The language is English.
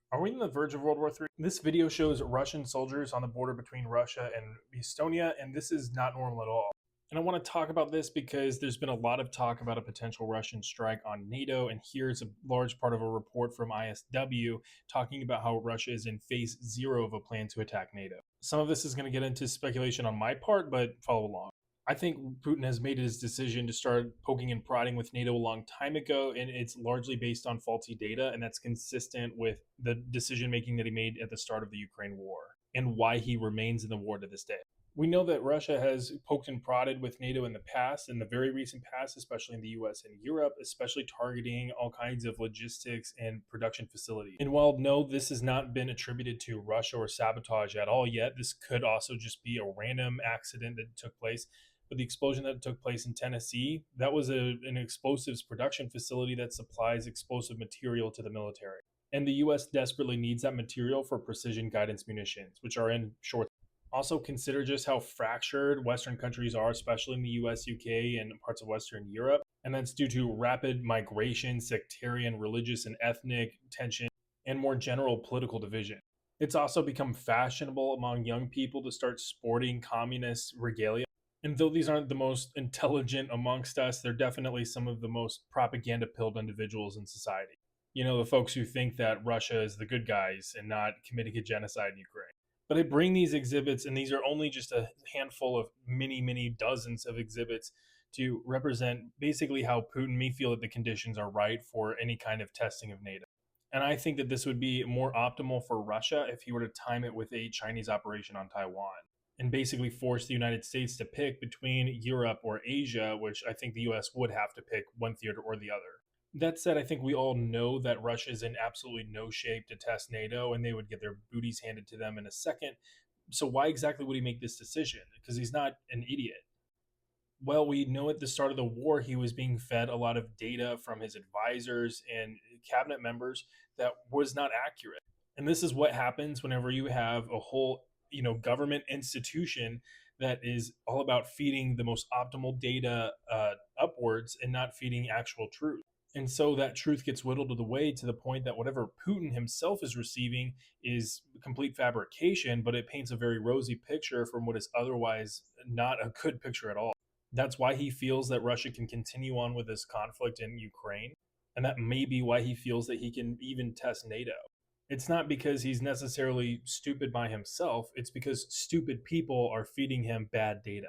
Are we on the verge of World War III? This video shows Russian soldiers on the border between Russia and Estonia, and this is not normal at all. And I want to talk about this because there's been a lot of talk about a potential Russian strike on NATO, and here's a large part of a report from ISW talking about how Russia is in phase zero of a plan to attack NATO. Some of this is going to get into speculation on my part, but follow along. I think Putin has made his decision to start poking and prodding with NATO a long time ago, and it's largely based on faulty data, and that's consistent with the decision making that he made at the start of the Ukraine war and why he remains in the war to this day. We know that Russia has poked and prodded with NATO in the past, in the very recent past, especially in the US and Europe, especially targeting all kinds of logistics and production facilities. And while no, this has not been attributed to Russia or sabotage at all yet, this could also just be a random accident that took place. But the explosion that took place in Tennessee, that was an explosives production facility that supplies explosive material to the military. And the US desperately needs that material for precision guidance munitions, which are in short. Also, consider just how fractured Western countries are, especially in the US, UK, and parts of Western Europe. And that's due to rapid migration, sectarian, religious, and ethnic tension, and more general political division. It's also become fashionable among young people to start sporting communist regalia. And though these aren't the most intelligent amongst us, they're definitely some of the most propaganda pilled individuals in society. You know, the folks who think that Russia is the good guys and not committing a genocide in Ukraine. But I bring these exhibits, and these are only just a handful of many, many dozens of exhibits to represent basically how Putin may feel that the conditions are right for any kind of testing of NATO. And I think that this would be more optimal for Russia if he were to time it with a Chinese operation on Taiwan and basically force the United States to pick between Europe or Asia, which I think the US would have to pick one theater or the other. That said, I think we all know that Russia is in absolutely no shape to test NATO, and they would get their booties handed to them in a second. So, why exactly would he make this decision? Because he's not an idiot. Well, we know at the start of the war, he was being fed a lot of data from his advisors and cabinet members that was not accurate. And this is what happens whenever you have a whole, government institution that is all about feeding the most optimal data upwards and not feeding actual truth. And so that truth gets whittled away to the point that whatever Putin himself is receiving is complete fabrication, but it paints a very rosy picture from what is otherwise not a good picture at all. That's why he feels that Russia can continue on with this conflict in Ukraine. And that may be why he feels that he can even test NATO. It's not because he's necessarily stupid by himself, it's because stupid people are feeding him bad data.